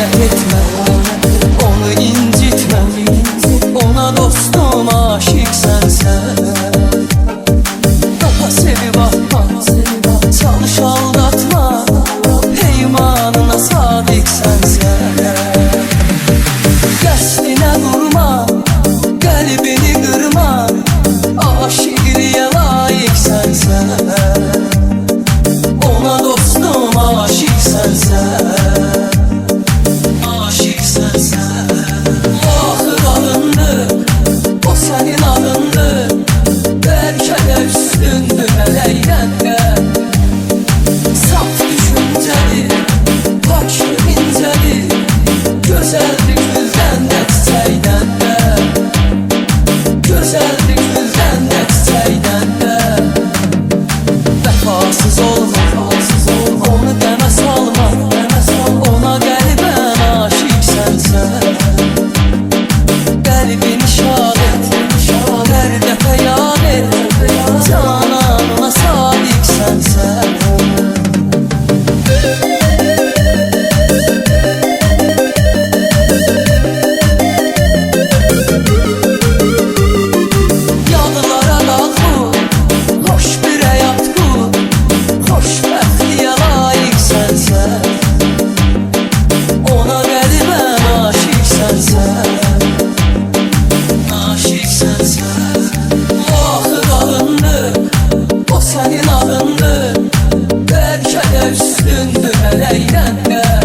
İhanet etme, onu incitme, ona dostum aşık sensen. Daha sevip atma, çalış aldatma, peymanına sadık sensen. Qəsdinə durma, qəlbini qırma, aşiqliyə layiq sənsən. Ona dostum aşık sənsən, aşık sənsən. Axır alındı, o sənin adındı, bəlkə də üstündür mələkdən də. Saf düşüncəli, pak incəli, gözəldir güldən də çiçəkdən də. Gözəldir güldən də çiçəkdən də. Vəfasız olma, onu dəmə salma, ona qəlbən aşık sənsən. Qəlbini şad et, hər dəfə yad et, cananına sadiq sənsən. Yadılara qal bu, xoş bir həyat bu, xoşbəxtliyə layiq sənsən. Ona qəlbən aşık sənsən, aşık sənsən. Axır alındı, o sənin adındı, bəlkə də üstündür mələkdən də.